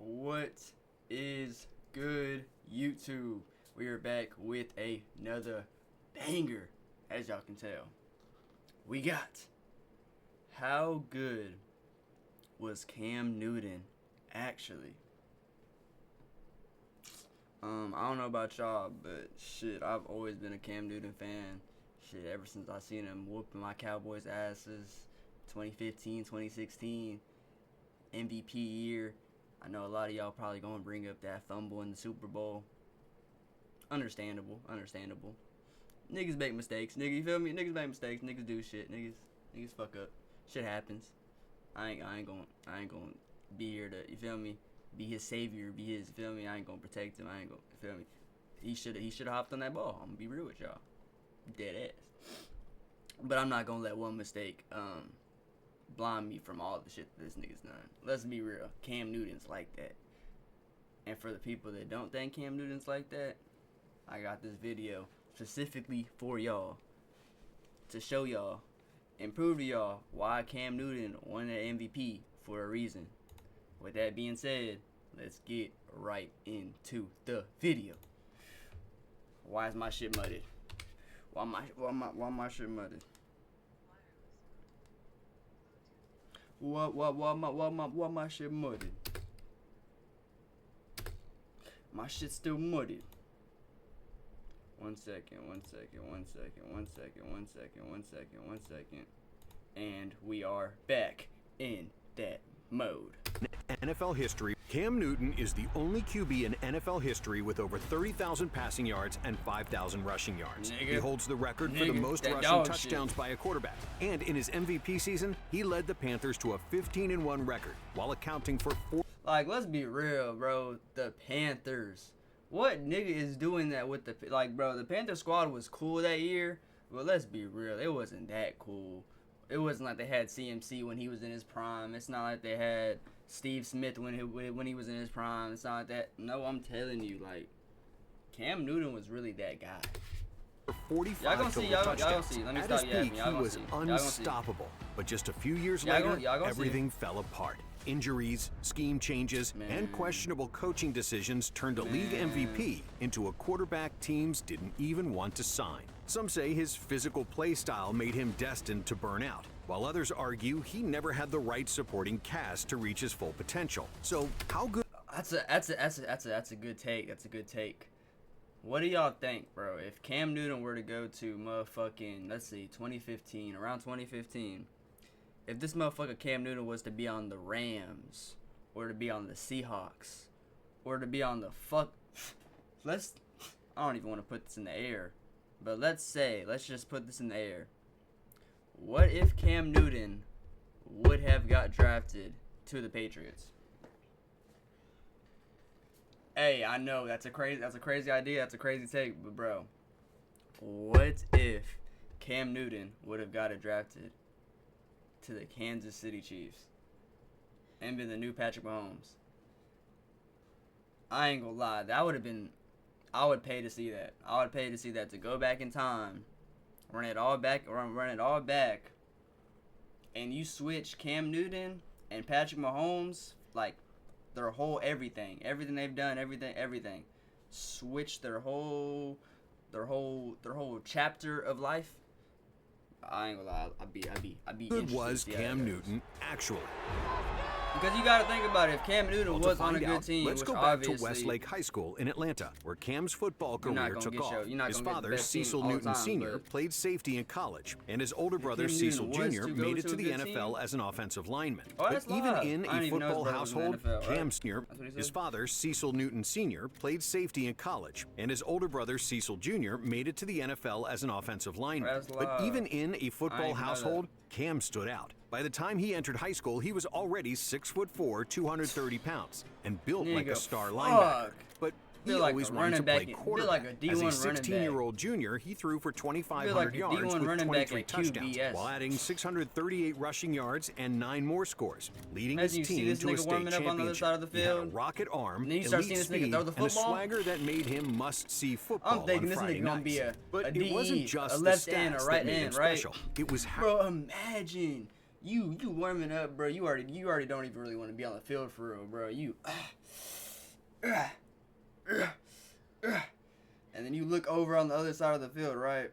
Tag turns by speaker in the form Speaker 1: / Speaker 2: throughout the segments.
Speaker 1: What is good, YouTube? We are back with another banger, as y'all can tell. We got how good was Cam Newton actually? I don't know about y'all, but shit, I've always been a Cam Newton fan. Shit, ever since I seen him whooping my Cowboys asses, 2015, 2016, MVP year. I know a lot of y'all probably gonna bring up that fumble in the Super Bowl. Understandable. Niggas make mistakes, nigga. You feel me? Niggas make mistakes. Niggas do shit. Niggas fuck up. Shit happens. I ain't gonna be here to, you feel me, be his savior, be his, you feel me. I ain't gonna protect him. I ain't gonna, you feel me. He should have hopped on that ball. I'm gonna be real with y'all. Dead ass. But I'm not gonna let one mistake blind me from all the shit that this nigga's done. Let's be real. Cam Newton's like that. And for the people that don't think Cam Newton's like that, I got this video specifically for y'all to show y'all and prove to y'all why Cam Newton won that MVP for a reason. With that being said, let's get right into the video. Why is my shit mudded? Why my shit mudded? Why my shit mudded? My shit's still mudded. One second. And we are back in that mode.
Speaker 2: NFL history, Cam Newton is the only QB in NFL history with over 30,000 passing yards and 5,000 rushing yards.
Speaker 1: Nigga.
Speaker 2: He holds the record for the most rushing touchdowns by a quarterback. And in his MVP season, he led the Panthers to a 15-1 record while accounting for 4.
Speaker 1: Like, let's be real, bro. The Panthers. What nigga is doing that with the, like, bro, the Panther squad was cool that year, but let's be real, it wasn't that cool. It wasn't like they had CMC when he was in his prime. It's not like they had Steve Smith when he was in his prime. It's not like that. No, I'm telling you, like, Cam Newton was really that guy.
Speaker 2: 45
Speaker 1: y'all gonna see. Let me
Speaker 2: At
Speaker 1: stop
Speaker 2: his
Speaker 1: yapping.
Speaker 2: peak,
Speaker 1: Y'all
Speaker 2: he
Speaker 1: gonna
Speaker 2: was
Speaker 1: see.
Speaker 2: unstoppable. But just a few years
Speaker 1: Y'all
Speaker 2: later,
Speaker 1: gonna see.
Speaker 2: everything fell apart. Injuries, scheme changes, and questionable coaching decisions turned a league MVP into a quarterback teams didn't even want to sign. Some say his physical play style made him destined to burn out, while others argue he never had the right supporting cast to reach his full potential. So how good?
Speaker 1: That's a good take. That's a good take. What do y'all think, bro? If Cam Newton were to go to motherfucking, let's see, 2015, around 2015, if this motherfucker Cam Newton was to be on the Rams, or to be on the Seahawks, or to be on the I don't even want to put this in the air, but let's just put this in the air. What if Cam Newton would have got drafted to the Patriots? Hey, I know that's a crazy idea, that's a crazy take, but bro, what if Cam Newton would have got drafted to the Kansas City Chiefs and been the new Patrick Mahomes? I ain't gonna lie, that would have been, I would pay to see that. I would pay to see that, to go back in time, run it all back, and you switch Cam Newton and Patrick Mahomes, like, their whole everything they've done, everything. Switch their whole chapter of life. I ain't gonna lie, I'd be
Speaker 2: Good was
Speaker 1: interested.
Speaker 2: Cam Newton actually?
Speaker 1: Because you got to think about it. If Cam Newton was on a good team,
Speaker 2: let's go back to Westlake High School in Atlanta, where Cam's football career took off. His father, Cecil Newton Sr., played safety in college, and his older brother, Cecil Jr., made it to the NFL as an offensive lineman. But even in a football household, Cam Sr., his father, Cecil Newton Sr., played safety in college, and his older brother, Cecil Jr., made it to the NFL as an offensive lineman. But even in a football household, Cam stood out. By the time he entered high school, he was already 6'4", 230 pounds, and built like a star linebacker. But he always wanted to play quarterback. As a 16-year-old junior, he threw for 2,500 yards with 23 touchdowns, while adding 638 rushing yards and 9 more scores, leading his team to a state championship. He had a rocket arm, elite speed, and a swagger that made him must-see football on Friday nights. But it wasn't just the stats that made him special. It was how...
Speaker 1: Bro, imagine You warming up, bro. You already don't even really want to be on the field for real, bro. And then you look over on the other side of the field, right?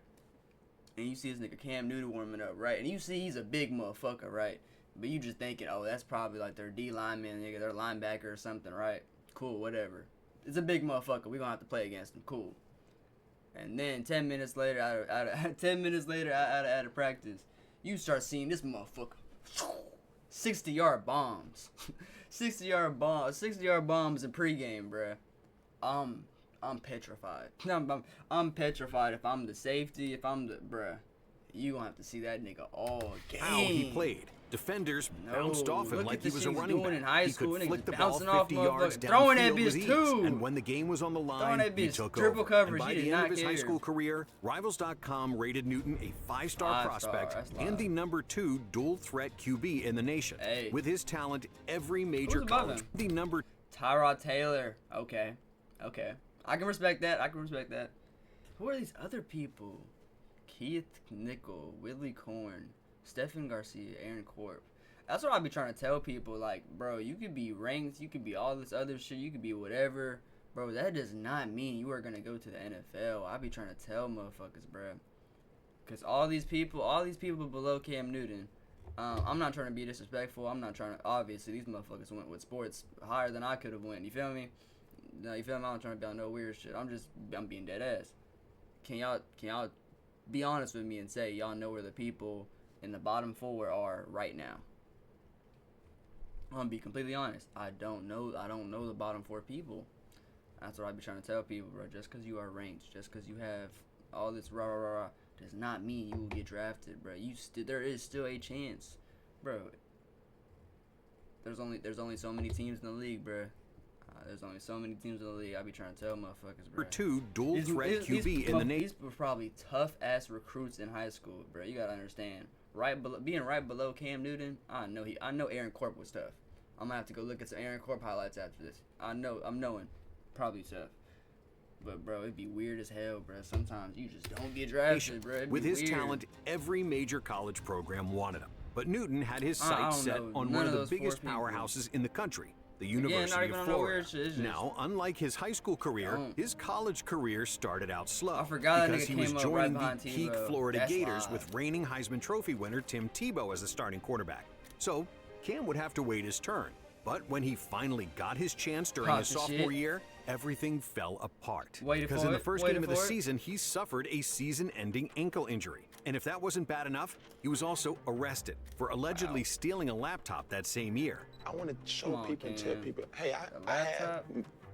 Speaker 1: And you see this nigga Cam Newton warming up, right? And you see he's a big motherfucker, right? But you just thinking, oh, that's probably like their D lineman, nigga, their linebacker or something, right? Cool, whatever. It's a big motherfucker. We gonna have to play against him. Cool. And then 10 minutes later, out of practice, you start seeing this motherfucker. 60-yard bombs. 60-yard bombs in pregame, bruh. I'm petrified. I'm petrified if I'm the safety, if I'm the bruh. You gonna have to see that nigga all game.
Speaker 2: How he played. Defenders bounced off him like he was a running back.
Speaker 1: In high
Speaker 2: he
Speaker 1: school,
Speaker 2: could flick the ball 50 yards
Speaker 1: throwing that
Speaker 2: downfield with
Speaker 1: bitch
Speaker 2: ease.
Speaker 1: too.
Speaker 2: And when the game was on the line, he took
Speaker 1: triple
Speaker 2: over.
Speaker 1: coverage.
Speaker 2: And by the end of his high school career, Rivals.com rated Newton a 5-star prospect and the #2 dual-threat QB in the nation.
Speaker 1: Hey.
Speaker 2: With his talent, every major college. The number
Speaker 1: Tyrod Taylor. Okay. I can respect that. Who are these other people? Keith Nickel, Willie Korn, Stephen Garcia, Aaron Corp. That's what I be trying to tell people. Like, bro, you could be ranked, you could be all this other shit, you could be whatever. Bro, that does not mean you are going to go to the NFL. I be trying to tell motherfuckers, bro. Because all these people below Cam Newton, I'm not trying to be disrespectful. I'm not trying to, obviously, these motherfuckers went with sports higher than I could have went. You feel me? No, you feel me? I'm not trying to be on no weird shit. I'm being dead ass. Can y'all be honest with me and say y'all know where the people in the bottom 4 are right now? I'm gonna be completely honest. I don't know the bottom 4 people. That's what I be trying to tell people, bro. Just because you are ranked, just because you have all this rah does not mean you will get drafted, bro. There is still a chance, bro. There's only so many teams in the league, bro. There's only so many teams in the league. I be trying to tell motherfuckers, bro.
Speaker 2: #2 dual-threat QB in the nation.
Speaker 1: These were probably tough-ass recruits in high school, bro. You gotta understand. Being right below Cam Newton, I know Aaron Corp was tough. I'm gonna have to go look at some Aaron Corp highlights after this. I'm knowing. Probably tough. But, bro, it'd be weird as hell, bro. Sometimes you just don't get drafted, bro.
Speaker 2: With his talent, every major college program wanted him. But Newton had his sights set on one of the biggest powerhouses in the country, the University of Florida. Now, unlike his high school career, his college career started out slow because he was joining the peak Florida Gators with reigning Heisman Trophy winner Tim Tebow as the starting quarterback. So, Cam would have to wait his turn. But when he finally got his chance during his sophomore year, everything fell apart. Because in the first game of the season, he suffered a season-ending ankle injury. And if that wasn't bad enough, he was also arrested for allegedly stealing a laptop that same year.
Speaker 3: I want to show people and tell people, hey, I have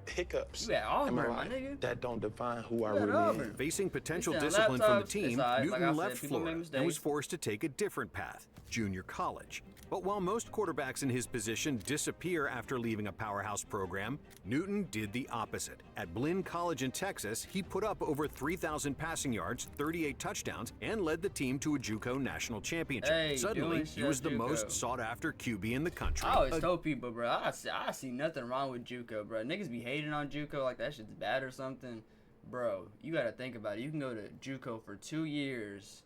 Speaker 3: hiccups.
Speaker 1: You at Auburn, my nigga.
Speaker 3: That don't define who I really am.
Speaker 2: Facing potential discipline from the team, Newton left Florida and was forced to take a different path, junior college. But while most quarterbacks in his position disappear after leaving a powerhouse program, Newton did the opposite. At Blinn College in Texas, he put up over 3,000 passing yards, 38 touchdowns, and led the team to a JUCO national championship. Suddenly, he was the most sought-after QB in the country.
Speaker 1: I always told people, bro, I see nothing wrong with JUCO, bro. Niggas be hating on JUCO like that shit's bad or something. Bro, you gotta think about it. You can go to JUCO for 2 years.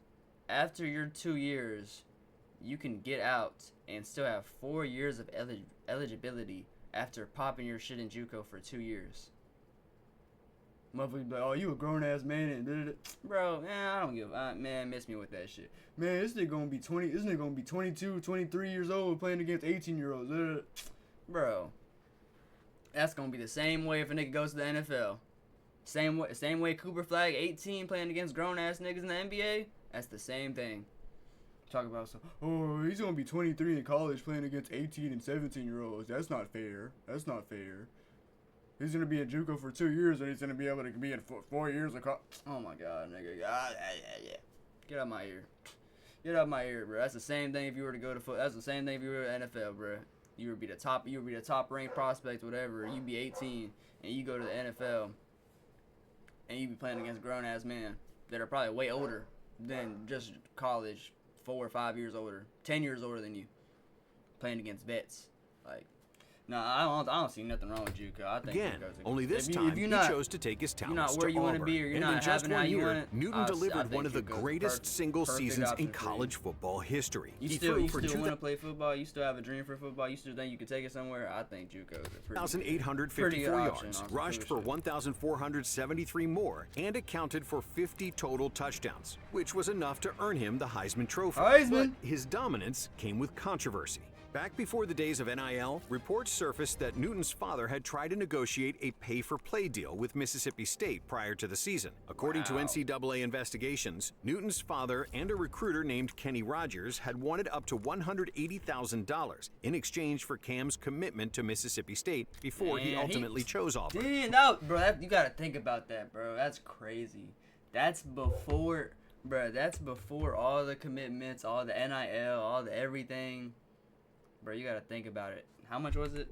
Speaker 1: After your 2 years, you can get out and still have 4 years of eligibility after popping your shit in JUCO for 2 years. Motherfuckers be like, oh, you a grown-ass man, and bro, man, I don't give a, man, miss me with that shit. Man, this nigga gonna be 22, 23 years old playing against 18-year-olds. Bro, that's gonna be the same way if a nigga goes to the NFL. Same way Cooper Flag, 18, playing against grown-ass niggas in the NBA, that's the same thing. Talk about he's gonna be 23 in college playing against 18 and 17-year-olds. That's not fair. He's gonna be at JUCO for 2 years and he's gonna be able to be in 4 years of college. Oh my god, nigga. Yeah. Get out my ear, bro. That's the same thing if you were to go to that's the same thing if you were to NFL, bro. You would be the top ranked prospect, whatever. You'd be 18 and you go to the NFL and you be playing against grown ass men that are probably way older than just college. 4 or 5 years older, 10 years older than you, playing against vets. Like, No, I don't see nothing wrong with JUCO. I think
Speaker 2: Again,
Speaker 1: JUCO's
Speaker 2: only this time he chose to take his talents
Speaker 1: where
Speaker 2: to
Speaker 1: you want to
Speaker 2: Auburn.
Speaker 1: be, or you're
Speaker 2: And
Speaker 1: not
Speaker 2: in just
Speaker 1: having how
Speaker 2: one
Speaker 1: you
Speaker 2: year,
Speaker 1: want it,
Speaker 2: Newton delivered one of the greatest single seasons in
Speaker 1: option for
Speaker 2: college football history.
Speaker 1: You still want to play football? You still have a dream for football? You still think you could take it somewhere? I think JUCO's a pretty
Speaker 2: 1,854 yards, rushed for 1,473 more, and accounted for 50 total touchdowns, which was enough to earn him the Heisman Trophy. But his dominance came with controversy. Back before the days of NIL, reports surfaced that Newton's father had tried to negotiate a pay-for-play deal with Mississippi State prior to the season. According to NCAA investigations, Newton's father and a recruiter named Kenny Rogers had wanted up to $180,000 in exchange for Cam's commitment to Mississippi State before he ultimately chose Auburn.
Speaker 1: Bro, you gotta think about that, bro. That's crazy. That's before all the commitments, all the NIL, all the everything. Bro, you gotta think about it. How much was it?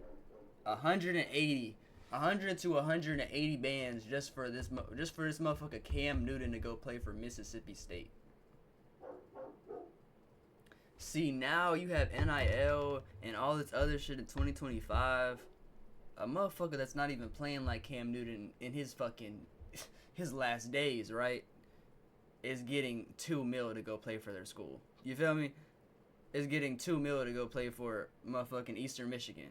Speaker 1: 100 to 180 bands just for this motherfucker Cam Newton to go play for Mississippi State. See, now you have NIL and all this other shit in 2025. A motherfucker that's not even playing like Cam Newton in his last days, right, is getting $2 million to go play for their school. You feel me? Is getting $2 million to go play for motherfucking Eastern Michigan.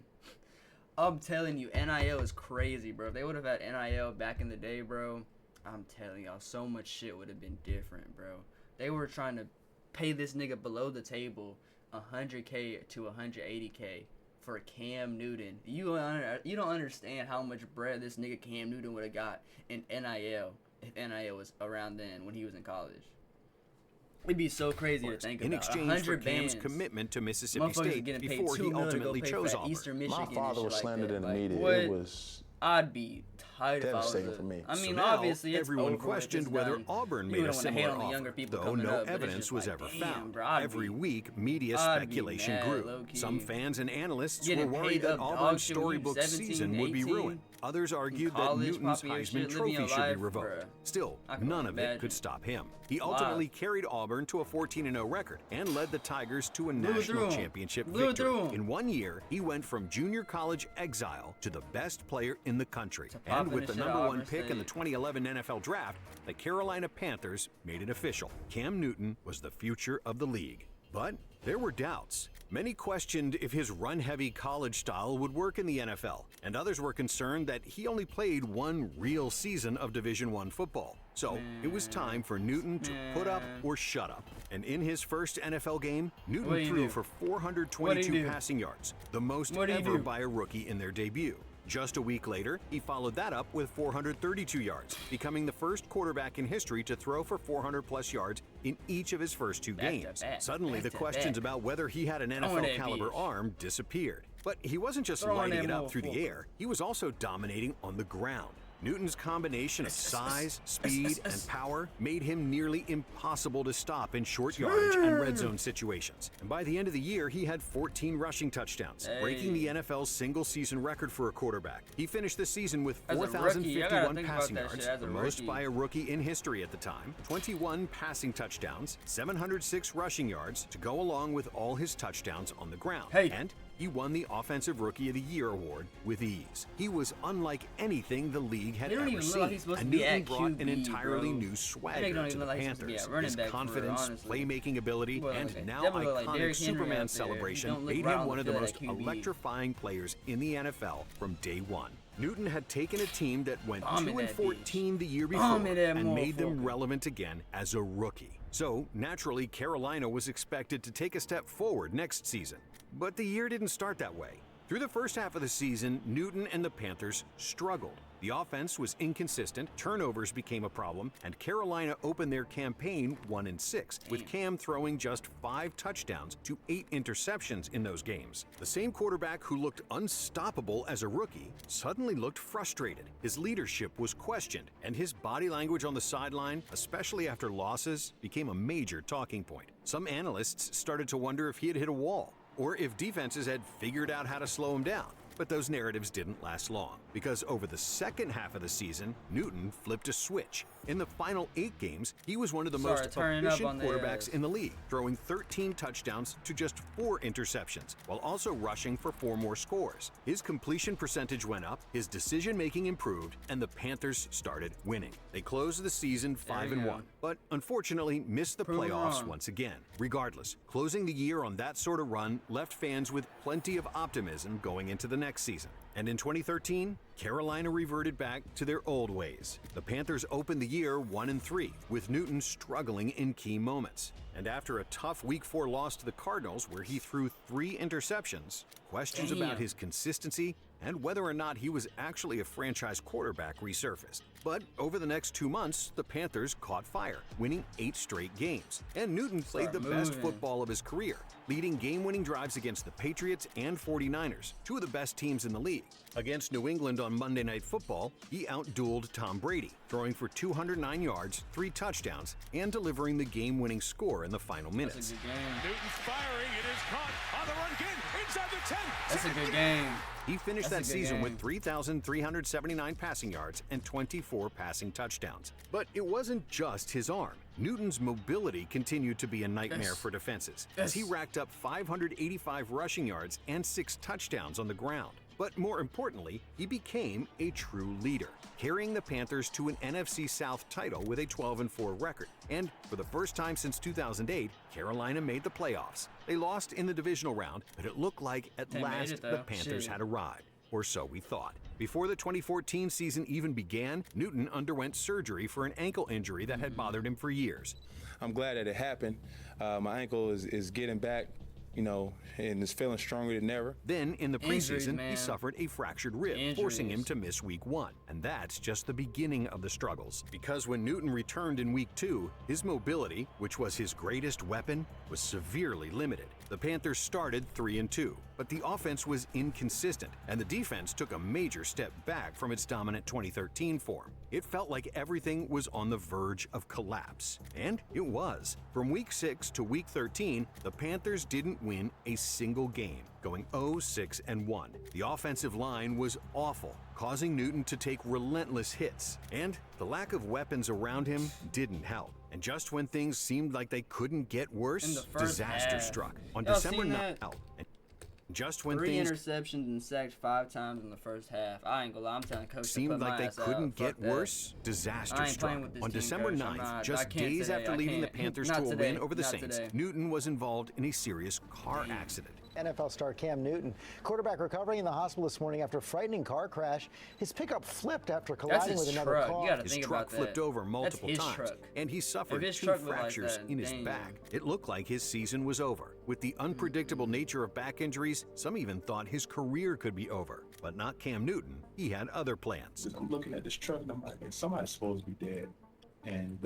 Speaker 1: I'm telling you, NIL is crazy, bro. If they would have had NIL back in the day, bro, I'm telling y'all, so much shit would have been different, bro. They were trying to pay this nigga below the table $100K to $180K for Cam Newton. You don't understand how much bread this nigga Cam Newton would have got in NIL if NIL was around then when he was in college. It'd be so crazy to think about.
Speaker 2: In exchange for Cam's commitment to Mississippi State before he ultimately chose Auburn.
Speaker 3: My father was slandered in the media. It was
Speaker 1: I'd be tight if I was
Speaker 3: devastating for me.
Speaker 1: I mean,
Speaker 2: So now,
Speaker 1: obviously, it's
Speaker 2: everyone
Speaker 1: over,
Speaker 2: questioned
Speaker 1: it's
Speaker 2: whether
Speaker 1: done.
Speaker 2: Auburn
Speaker 1: You
Speaker 2: made a
Speaker 1: don't wanna hate
Speaker 2: similar
Speaker 1: on the younger
Speaker 2: offer,
Speaker 1: people
Speaker 2: though
Speaker 1: coming
Speaker 2: no
Speaker 1: up, but it's
Speaker 2: evidence
Speaker 1: just
Speaker 2: was
Speaker 1: like,
Speaker 2: ever
Speaker 1: damn,
Speaker 2: found.
Speaker 1: bro, I'd
Speaker 2: Every
Speaker 1: be-
Speaker 2: week, media
Speaker 1: I'd be
Speaker 2: speculation
Speaker 1: mad,
Speaker 2: grew.
Speaker 1: low-key.
Speaker 2: Some fans and analysts were
Speaker 1: Getting
Speaker 2: worried
Speaker 1: paid
Speaker 2: that
Speaker 1: up
Speaker 2: Auburn's
Speaker 1: dog shit when you
Speaker 2: storybook
Speaker 1: 17,
Speaker 2: season would be
Speaker 1: 18,
Speaker 2: ruined. Others argued that
Speaker 1: college,
Speaker 2: Newton's
Speaker 1: popping your
Speaker 2: Heisman
Speaker 1: shit, living
Speaker 2: Trophy
Speaker 1: your
Speaker 2: should be
Speaker 1: life,
Speaker 2: revoked.
Speaker 1: bruh.
Speaker 2: Still,
Speaker 1: I can
Speaker 2: none of it
Speaker 1: imagine.
Speaker 2: could stop him. He ultimately carried Auburn to a 14-0 record and led the Tigers to a
Speaker 1: Blew
Speaker 2: national
Speaker 1: through 'em.
Speaker 2: championship
Speaker 1: Blew
Speaker 2: victory.
Speaker 1: through 'em.
Speaker 2: In 1 year, he went from junior college exile to the best player in the country. And
Speaker 1: popping
Speaker 2: with
Speaker 1: the
Speaker 2: the
Speaker 1: shit
Speaker 2: number
Speaker 1: at
Speaker 2: 1
Speaker 1: Auburn
Speaker 2: pick in the
Speaker 1: State.
Speaker 2: 2011 NFL Draft, the Carolina Panthers made it official. Cam Newton was the future of the league. But there were doubts. Many questioned if his run-heavy college style would work in the NFL, and others were concerned that he only played one real season of Division I football. So it was time for Newton to put up or shut up. And in his first NFL game, Newton threw for 422 passing yards, the most ever by a rookie in their debut. Just a week later, he followed that up with 432 yards, becoming the first quarterback in history to throw for 400-plus yards in each of his first 2 games. Suddenly, the questions about whether he had an NFL-caliber arm disappeared. But he wasn't just lighting it up through the air, he was also dominating on the ground. Newton's combination of size, speed, and power made him nearly impossible to stop in short yardage and red zone situations. And by the end of the year, he had 14 rushing touchdowns, breaking the NFL's single-season record for a quarterback. He finished the season with 4,051 passing yards, the most by a rookie in history at the time, 21 passing touchdowns, 706 rushing yards to go along with all his touchdowns on the ground. And he won the Offensive Rookie of the Year award with ease. He was unlike anything the league had ever seen. And Newton brought an entirely new swagger to the Panthers. His confidence, playmaking ability, and now iconic Superman celebration made him one of the most electrifying players in the NFL from day one. Newton had taken a team that went 2-14 the year before and made them relevant again as a rookie. So, naturally, Carolina was expected to take a step forward next season. But the year didn't start that way. Through the first half of the season, Newton and the Panthers struggled. The offense was inconsistent, turnovers became a problem, and Carolina opened their campaign 1-6, with Cam throwing just 5 touchdowns to 8 interceptions in those games. The same quarterback who looked unstoppable as a rookie suddenly looked frustrated. His leadership was questioned, and his body language on the sideline, especially after losses, became a major talking point. Some analysts started to wonder if he had hit a wall, or if defenses had figured out how to slow him down. But those narratives didn't last long, because over the second half of the season, Newton flipped a switch. In the final 8 games, he was one of the most efficient quarterbacks in the league, throwing 13 touchdowns to just 4 interceptions, while also rushing for 4 more scores. His completion percentage went up, his decision-making improved, and the Panthers started winning. They closed the season 5-1, but unfortunately missed the playoffs once again. Regardless, closing the year on that sort of run left fans with plenty of optimism going into the next season. And in 2013, Carolina reverted back to their old ways. The Panthers opened the year 1-3, with Newton struggling in key moments. And after a tough Week 4 loss to the Cardinals, where he threw 3 interceptions, questions about his consistency and whether or not he was actually a franchise quarterback resurfaced. But over the next 2 months, the Panthers caught fire, winning 8 straight games. And Newton played the best football of his career, leading game-winning drives against the Patriots and 49ers, 2 of the best teams in the league. Against New England on Monday Night Football, he outdueled Tom Brady, throwing for 209 yards, 3 touchdowns, and delivering the game-winning score in the final minutes.
Speaker 4: That's a good game.
Speaker 5: Newton's firing, it is caught on the run again, inside the 10.
Speaker 1: That's a good game.
Speaker 2: He finished that season with 3,379 passing yards and 24 passing touchdowns. But it wasn't just his arm. Newton's mobility continued to be a nightmare for defenses, as he racked up 585 rushing yards and 6 touchdowns on the ground. But more importantly, he became a true leader, carrying the Panthers to an NFC South title with a 12-4 record. And for the first time since 2008, Carolina made the playoffs. They lost in the divisional round, but it looked like at last the Panthers had arrived. Or so we thought. Before the 2014 season even began, Newton underwent surgery for an ankle injury that had bothered him for years.
Speaker 3: I'm glad that it happened. My ankle is getting back, you know, and is feeling stronger than ever.
Speaker 2: Then, in the preseason, he suffered a fractured rib, forcing him to miss Week 1. And that's just the beginning of the struggles. Because when Newton returned in Week 2, his mobility, which was his greatest weapon, was severely limited. The Panthers started 3-2, but the offense was inconsistent, and the defense took a major step back from its dominant 2013 form. It felt like everything was on the verge of collapse. And it was. From Week 6 to Week 13, the Panthers didn't win a single game, going 0-6-1. The offensive line was awful, causing Newton to take relentless hits, and the lack of weapons around him didn't help. And just when things seemed like they couldn't get worse, disaster struck. On December 9th, just when
Speaker 1: 3 interceptions and sacked 5 times in the first half. I ain't gonna lie, I'm telling Coach
Speaker 2: seemed like they couldn't get worse, disaster struck. On December 9th, just days after leading the Panthers to a win over the Saints, Newton was involved in a serious car accident.
Speaker 6: NFL star Cam Newton, quarterback, recovering in the hospital this morning after a frightening car crash. His pickup flipped after colliding with another car.
Speaker 2: His truck flipped over multiple times, and he suffered 2 fractures in his back. It looked like his season was over. With the unpredictable nature of back injuries, some even thought his career could be over. But not Cam Newton. He had other plans.
Speaker 7: I'm looking at this truck and I'm like, somebody's supposed to be dead. And,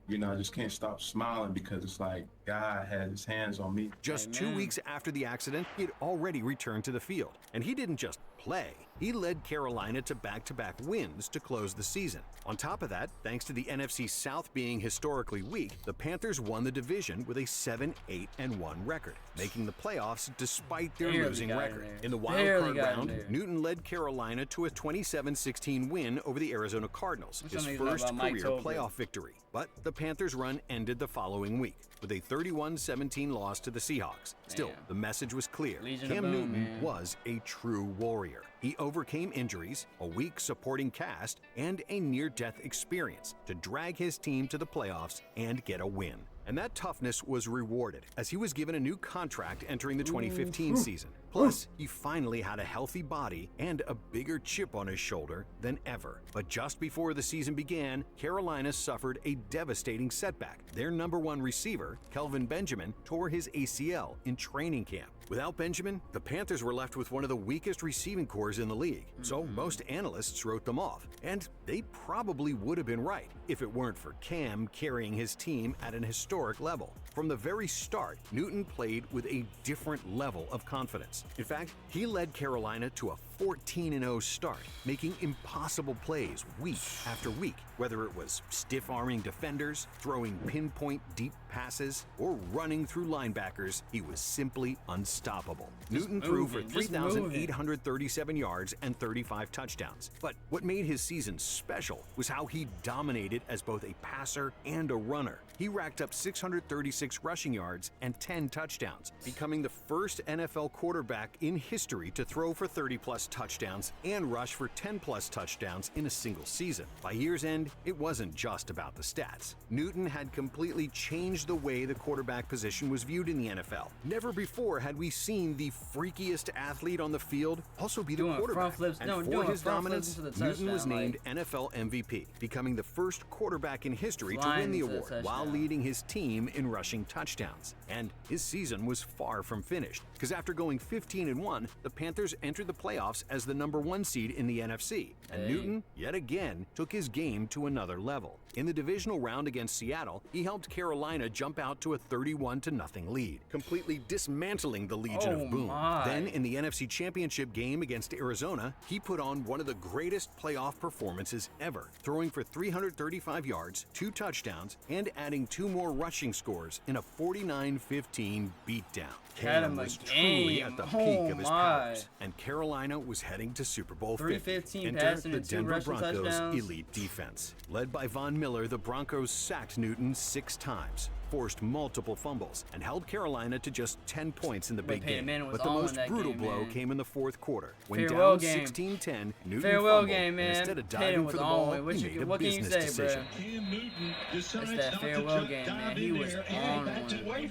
Speaker 7: you know, I just can't stop smiling because it's like God had his hands on me.
Speaker 2: Just 2 weeks after the accident, he'd already returned to the field. And he didn't just play. He led Carolina to back-to-back wins to close the season. On top of that, thanks to the NFC South being historically weak, the Panthers won the division with a 7-8-1 record, making the playoffs despite their losing record. In the wild card round, Newton led Carolina to a 27-16 win over the Arizona Cardinals, his first career playoff victory. But the Panthers' run ended the following week with a 31-17 loss to the Seahawks. Still, the message was clear. Cam Newton was a true warrior. He overcame injuries, a weak supporting cast, and a near-death experience to drag his team to the playoffs and get a win. And that toughness was rewarded as he was given a new contract entering the 2015 season. Plus, he finally had a healthy body and a bigger chip on his shoulder than ever. But just before the season began, Carolina suffered a devastating setback. Their #1 receiver, Kelvin Benjamin, tore his ACL in training camp. Without Benjamin, the Panthers were left with one of the weakest receiving corps in the league, so most analysts wrote them off. And they probably would have been right if it weren't for Cam carrying his team at an historic level. From the very start, Newton played with a different level of confidence. In fact, he led Carolina to a 14-0 start, making impossible plays week after week, whether it was stiff-arming defenders, throwing pinpoint deep passes, or running through linebackers. He was simply unstoppable. Newton threw for 3,837 yards and 35 touchdowns. But what made his season special was how he dominated as both a passer and a runner. He racked up 636 rushing yards and 10 touchdowns, becoming the first NFL quarterback in history to throw for 30-plus touchdowns and rush for 10-plus touchdowns in a single season. By year's end, it wasn't just about the stats. Newton had completely changed the way the quarterback position was viewed in the NFL. Never before had we seen the freakiest athlete on the field also be the quarterback. And for his dominance, Newton was named NFL MVP, becoming the first quarterback in history to win the award while leading his team in rushing touchdowns. And his season was far from finished, because after going 15-1, the Panthers entered the playoffs as the #1 seed in the NFC, and Newton, yet again, took his game to another level. In the divisional round against Seattle, he helped Carolina jump out to a 31-0 lead, completely dismantling the Legion of Boom. Then, in the NFC Championship game against Arizona, he put on one of the greatest playoff performances ever, throwing for 335 yards, 2 touchdowns, and adding 2 more rushing scores in a 49-15 beatdown. Cam was truly at the peak of his powers, and Carolina was heading to Super Bowl 50. Enter the Denver Broncos' elite defense. Led by Von Miller, the Broncos sacked Newton 6 times, forced multiple fumbles, and held Carolina to just 10 points in the big game. But the most brutal blow came in the fourth quarter. When down 16-10, Newton fumbled, and instead of diving for the ball, he made a business decision.
Speaker 1: It's that farewell game, man. He was on one.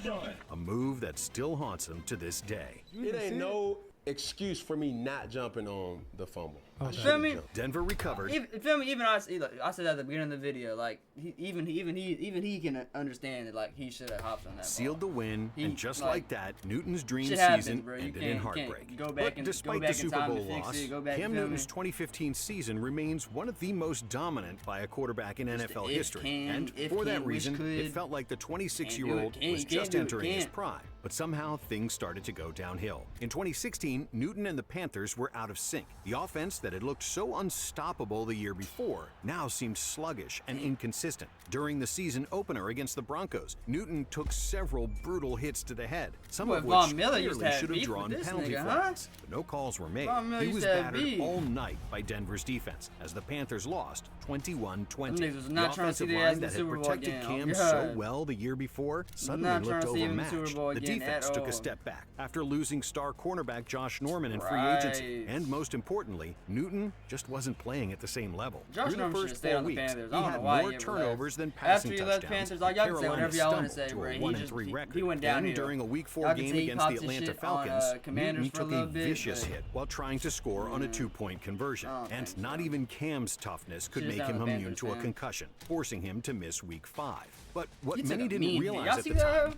Speaker 2: A move that still haunts him to this day.
Speaker 4: It ain't no excuse for me not jumping on the fumble.
Speaker 1: Feel me?
Speaker 2: Denver recovered.
Speaker 1: Feel me? Even I said at the beginning of the video, like even he can understand that, like, he should have hopped on that.
Speaker 2: Sealed
Speaker 1: ball.
Speaker 2: the win, and just like that, Newton's dream
Speaker 1: happens,
Speaker 2: season
Speaker 1: bro.
Speaker 2: ended in heartbreak.
Speaker 1: But
Speaker 2: despite the Super Bowl loss, Cam Newton's 2015 season remains one of the most dominant by a quarterback in NFL history. And for that reason, it felt like the 26-year-old was just entering his prime. But somehow things started to go downhill. In 2016, Newton and the Panthers were out of sync. The offense that had looked so unstoppable the year before now seemed sluggish and inconsistent. During the season opener against the Broncos, Newton took several brutal hits to the head, some of which clearly should have drawn penalty flags. But no calls were made. He was battered all night by Denver's defense as the Panthers lost 21-20. The offensive line that had protected Cam so well the year before suddenly looked overmatched. The defense took a step back after losing star cornerback Josh Norman in free agency. And most importantly, Newton just wasn't playing at the same level. Through the first 4 weeks, he had more turnovers than passing touchdowns. Carolina stumbled to a 1-3 record.
Speaker 1: He went down
Speaker 2: then, during a Week 4 game against the Atlanta Falcons, Newton took a vicious hit while trying to score on a 2-point conversion. And not even Cam's toughness could make him immune to a concussion, forcing him to miss Week 5. But what many didn't realize at the time,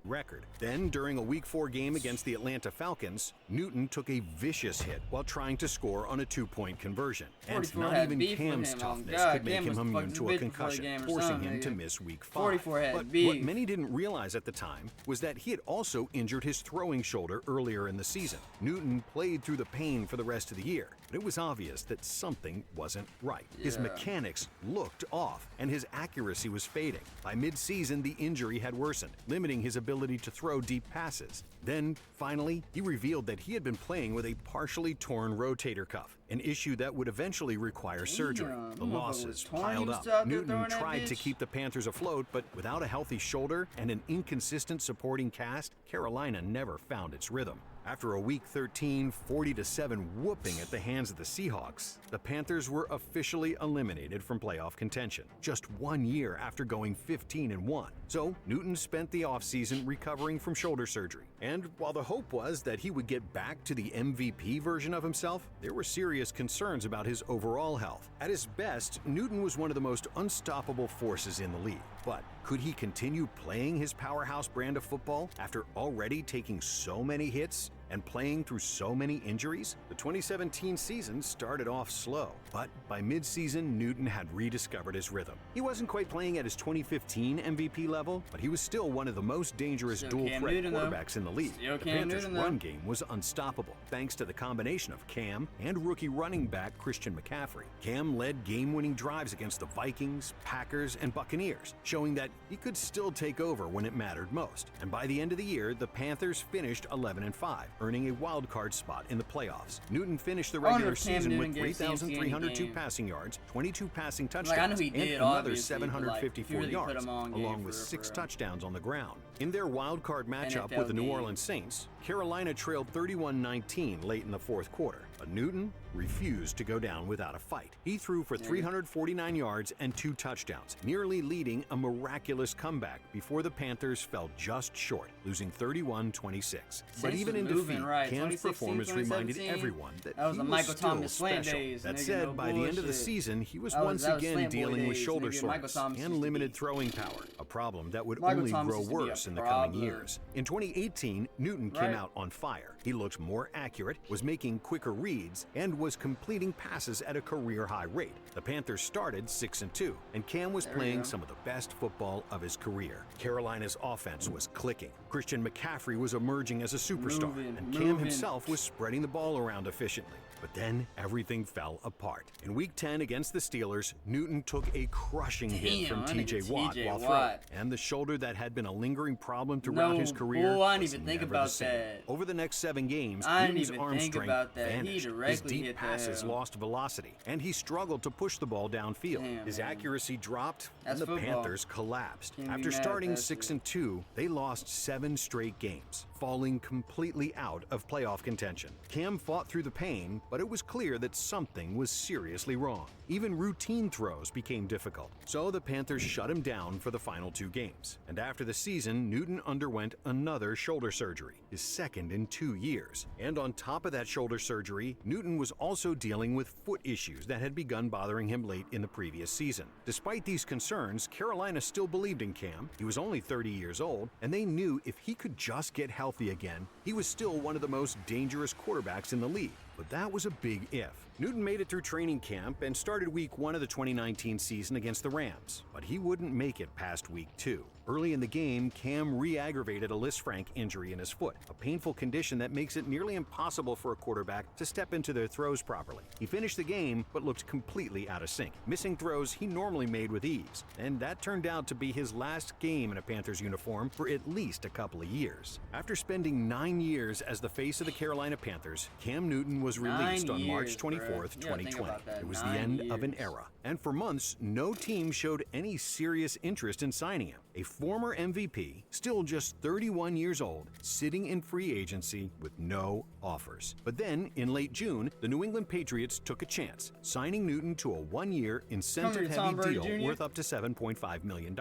Speaker 2: record. Then, during a Week 4 game against the Atlanta Falcons, Newton took a vicious hit while trying to score on a 2-point conversion. And not even Cam's toughness could make him immune to a concussion, forcing him to miss Week 5. But what many didn't realize at the time was that he had also injured his throwing shoulder earlier in the season. Newton played through the pain for the rest of the year, but it was obvious that something wasn't right. His mechanics looked off, and his accuracy was fading. By mid-season, the injury had worsened, limiting his ability to throw deep passes. Then, finally, he revealed that he had been playing with a partially torn rotator cuff, an issue that would eventually require surgery. The losses piled up. Newton tried to keep the Panthers afloat, but without a healthy shoulder and an inconsistent supporting cast, Carolina never found its rhythm. After a Week 13 40-7 whooping at the hands of the Seahawks, the Panthers were officially eliminated from playoff contention, just 1 year after going 15-1. So Newton spent the offseason recovering from shoulder surgery. And while the hope was that he would get back to the MVP version of himself, there were serious concerns about his overall health. At his best, Newton was one of the most unstoppable forces in the league. But could he continue playing his powerhouse brand of football after already taking so many hits? And playing through so many injuries, the 2017 season started off slow. But by mid-season, Newton had rediscovered his rhythm. He wasn't quite playing at his 2015 MVP level, but he was still one of the most dangerous dual-threat quarterbacks in the league. The Panthers' run game was unstoppable, thanks to the combination of Cam and rookie running back Christian McCaffrey. Cam led game-winning drives against the Vikings, Packers, and Buccaneers, showing that he could still take over when it mattered most. And by the end of the year, the Panthers finished 11-5, earning a wild card spot in the playoffs. Newton finished the regular season with 3,302 passing yards, 22 passing touchdowns, and another 754 yards, along with 6 touchdowns on the ground. In their wild card matchup with the New Orleans Saints, Carolina trailed 31-19 late in the fourth quarter, but Newton refused to go down without a fight. He threw for 349 yards and 2 touchdowns, nearly leading a miraculous comeback before the Panthers fell just short, losing 31-26. But even in defeat, Cam's performance reminded everyone that he was still special. That said, by the end of the season, he was once again dealing with shoulder soreness and limited throwing power, a problem that would only grow worse in the coming years. In 2018, Newton came out on fire. He looked more accurate, was making quicker reads, and was completing passes at a career-high rate. The Panthers started 6-2, and Cam was playing some of the best football of his career. Carolina's offense was clicking. Christian McCaffrey was emerging as a superstar, and Cam himself was spreading the ball around efficiently. But then everything fell apart. In Week 10 against the Steelers, Newton took a crushing hit from T.J. Watt while throwing, and the shoulder that had been a lingering problem throughout his career was never the same. Over the next 7 games, Newton's arm strength vanished. His deep passes lost velocity, and he struggled to push the ball downfield. His accuracy dropped, and the Panthers collapsed. After starting 6-2, they lost 7 straight games, falling completely out of playoff contention. Cam fought through the pain, but it was clear that something was seriously wrong. Even routine throws became difficult, so the Panthers shut him down for the final 2 games. And after the season, Newton underwent another shoulder surgery, his second in 2 years. And on top of that shoulder surgery, Newton was also dealing with foot issues that had begun bothering him late in the previous season. Despite these concerns, Carolina still believed in Cam. He was only 30 years old, and they knew if he could just get healthy again, he was still one of the most dangerous quarterbacks in the league. But that was a big if. Newton made it through training camp and started Week 1 of the 2019 season against the Rams, but he wouldn't make it past Week 2. Early in the game, Cam re-aggravated a Lisfranc injury in his foot, a painful condition that makes it nearly impossible for a quarterback to step into their throws properly. He finished the game, but looked completely out of sync, missing throws he normally made with ease, and that turned out to be his last game in a Panthers uniform for at least a couple of years. After spending 9 years as the face of the Carolina Panthers, Cam Newton was released on March 24th, 2020. It was the end of an era, and for months, no team showed any serious interest in signing him. A former MVP, still just 31 years old, sitting in free agency with no offers. But then, in late June, the New England Patriots took a chance, signing Newton to a 1-year, incentive-heavy deal worth up to $7.5 million.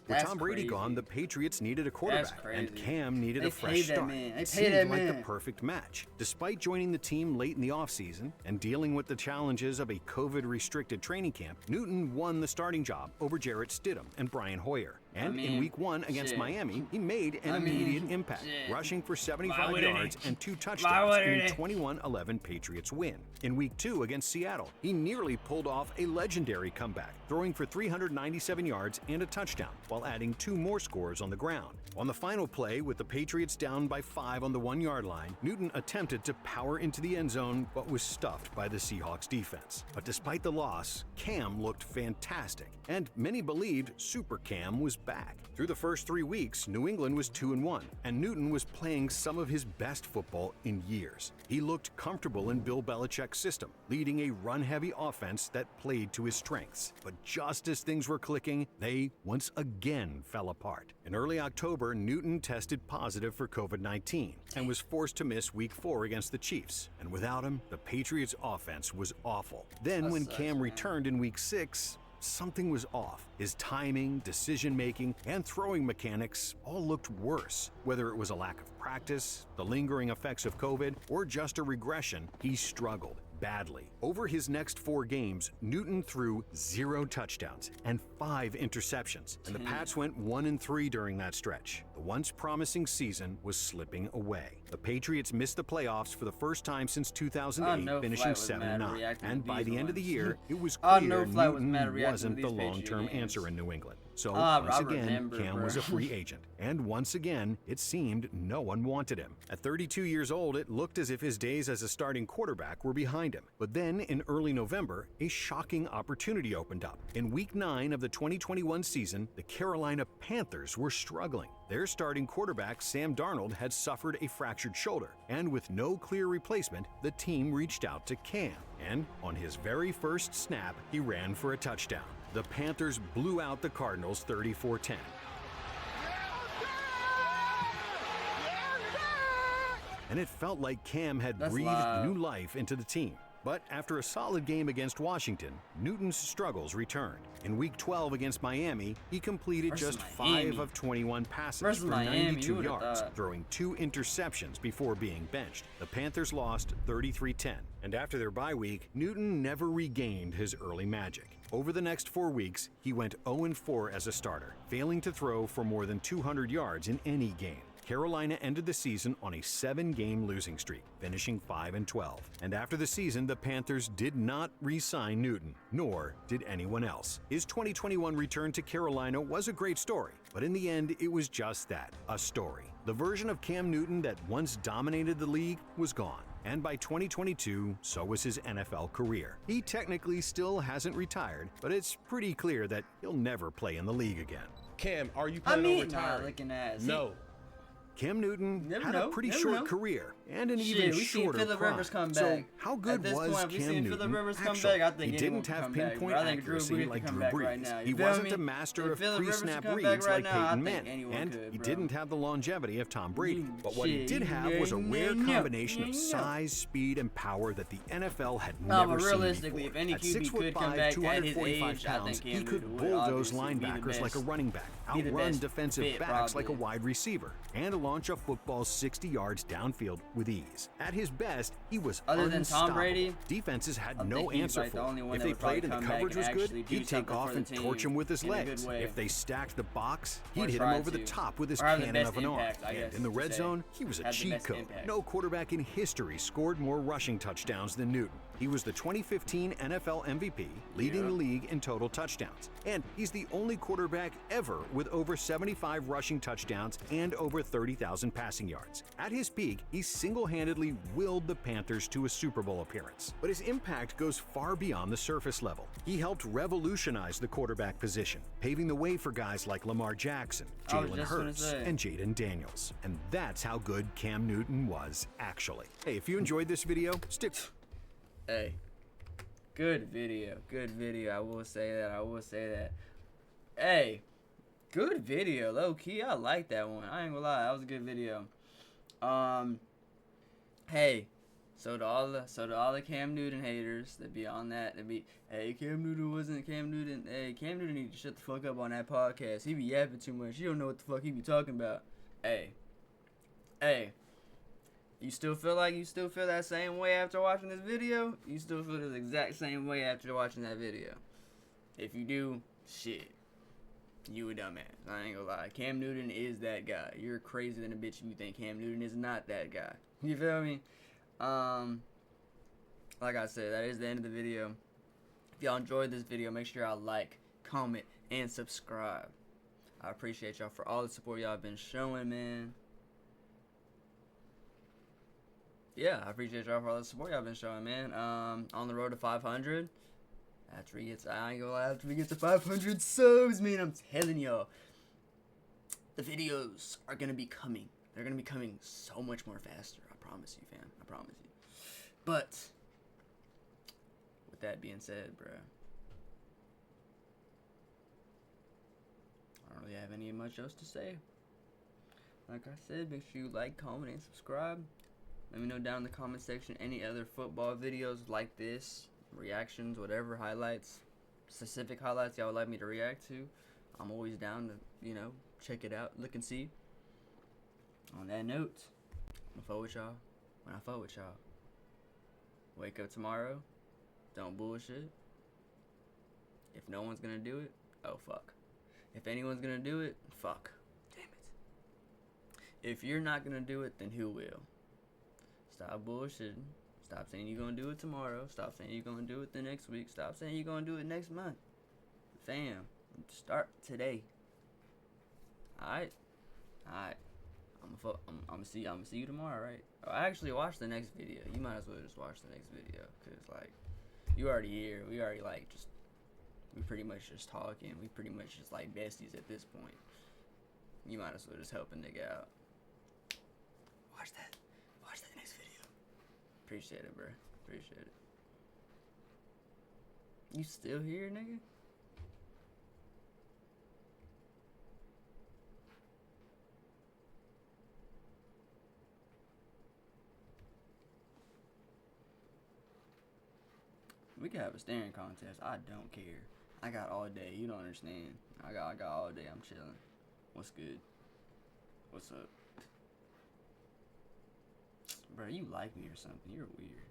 Speaker 2: With Tom Brady gone, the Patriots needed a quarterback, and Cam needed a fresh start. It seemed like the perfect match. Despite joining the team late in the offseason and dealing with the challenges of a COVID-restricted training camp, Newton won the starting job over Jarrett Stidham and Brian Hoyer. And in Week 1 against Miami, he made an immediate impact, rushing for 75 yards and 2 touchdowns in a 21-11 Patriots win. In Week 2 against Seattle, he nearly pulled off a legendary comeback, throwing for 397 yards and a touchdown, while adding 2 more scores on the ground. On the final play, with the Patriots down by 5 on the 1-yard line, Newton attempted to power into the end zone, but was stuffed by the Seahawks defense. But despite the loss, Cam looked fantastic, and many believed Super Cam was back. Through the first 3 weeks, New England was 2-1, and Newton was playing some of his best football in years. He looked comfortable in Bill Belichick's system, leading a run-heavy offense that played to his strengths. But just as things were clicking, they once again fell apart. In early October, Newton tested positive for COVID-19 and was forced to miss Week 4 against the Chiefs. And without him, the Patriots' offense was awful. Then when Cam returned in Week 6, something was off. His timing, decision-making, and throwing mechanics all looked worse. Whether it was a lack of practice, the lingering effects of COVID, or just a regression, he struggled. badly. Over his next 4 games, Newton threw 0 touchdowns and 5 interceptions, and the Pats went 1-3 during that stretch. The once promising season was slipping away. The Patriots missed the playoffs for the first time since 2008, finishing 7-9. And by the end of the year, it was clear Newton wasn't the long-term answer in New England. So once again, Cam was a free agent. And once again, it seemed no one wanted him. At 32 years old, it looked as if his days as a starting quarterback were behind him. But then, in early November, a shocking opportunity opened up. In Week 9 of the 2021 season, the Carolina Panthers were struggling. Their starting quarterback, Sam Darnold, had suffered a fractured shoulder. And with no clear replacement, the team reached out to Cam. And on his very first snap, he ran for a touchdown. The Panthers blew out the Cardinals 34-10. And it felt like Cam had breathed new life into the team. But after a solid game against Washington, Newton's struggles returned. In Week 12 against Miami, he completed just 5 of 21 passes for 92 yards, throwing 2 interceptions before being benched. The Panthers lost 33-10, and after their bye week, Newton never regained his early magic. Over the next 4 weeks, he went 0-4 as a starter, failing to throw for more than 200 yards in any game. Carolina ended the season on a 7-game losing streak, finishing 5-12. And after the season, the Panthers did not re-sign Newton, nor did anyone else. His 2021 return to Carolina was a great story, but in the end, it was just that, a story. The version of Cam Newton that once dominated the league was gone. And by 2022, so was his NFL career. He technically still hasn't retired, but it's pretty clear that he'll never play in the league again.
Speaker 4: Cam, are you planning on retiring?
Speaker 3: No.
Speaker 2: Cam Newton had a pretty short career and an even shorter prime. So how good was Cam Newton? Actually, he didn't have pinpoint accuracy like Drew Brees. He wasn't a master of pre-snap reads like Peyton Manning, and he didn't have the longevity of Tom Brady. But what he did have was a rare combination of size, speed, and power that the NFL had never seen before. At 6'5", 245 pounds, he could bulldoze linebackers like a running back, outrun defensive backs like a wide receiver, and launch a football 60 yards downfield with ease. At his best, he was unstoppable. Tom Brady, defenses had no answer for him. If they played and the coverage was good, he'd take off and torch him with his legs. If they stacked the box, he'd hit him over the top with his cannon of an arm. And in the red zone, he was a cheat code. No quarterback in history scored more rushing touchdowns than Newton. He was the 2015 NFL MVP, leading the league in total touchdowns. And he's the only quarterback ever with over 75 rushing touchdowns and over 30,000 passing yards. At his peak, he single-handedly willed the Panthers to a Super Bowl appearance. But his impact goes far beyond the surface level. He helped revolutionize the quarterback position, paving the way for guys like Lamar Jackson, Jalen Hurts, and Jaden Daniels. And that's how good Cam Newton was, actually. Hey, if you enjoyed this video, stick...
Speaker 1: Hey, good video, I will say that, Hey, good video, low key, I like that one, I ain't gonna lie, that was a good video. Hey, so to all the Cam Newton haters that be on that, hey, Cam Newton wasn't Cam Newton, hey, Cam Newton need to shut the fuck up on that podcast, he be yapping too much, you don't know what the fuck he be talking about. Hey, you still feel that same way after watching this video? You still feel the exact same way after watching that video? If you do, shit, you a dumbass. I ain't gonna lie. Cam Newton is that guy. You're crazier than a bitch if you think Cam Newton is not that guy. You feel me? Like I said, that is the end of the video. If y'all enjoyed this video, make sure y'all like, comment, and subscribe. I appreciate y'all for all the support y'all been showing, man. Yeah, I appreciate y'all for all the support y'all been showing, man. On the road to 500. After we get to 500 subs, man, I'm telling y'all, the videos are gonna be coming. They're gonna be coming so much more faster. I promise you, fam. I promise you. But with that being said, bruh, I don't really have any much else to say. Like I said, make sure you like, comment, and subscribe. Let me know down in the comment section any other football videos like this, reactions, whatever, highlights, specific highlights y'all would like me to react to. I'm always down to, check it out, look and see. On that note, I'm gonna fuck with y'all when I fuck with y'all. Wake up tomorrow. Don't bullshit. If no one's gonna do it, oh fuck. If anyone's gonna do it, fuck. Damn it. If you're not gonna do it, then who will? Stop bullshitting. Stop saying you're gonna do it tomorrow. Stop saying you're gonna do it the next week. Stop saying you're gonna do it next month. Fam, start today. Alright? Alright. I'm gonna see you tomorrow, right? Oh, I actually watched the next video. You might as well just watch the next video, cause like, you already here. We already like just, we pretty much just talking. We pretty much just like besties at this point. You might as well just help a nigga out. Watch that next video. Appreciate it, bro. Appreciate it. You still here, nigga? We can have a staring contest. I don't care. I got all day. You don't understand. I got all day. I'm chilling. What's good? What's up? Bro, you like me or something. You're weird.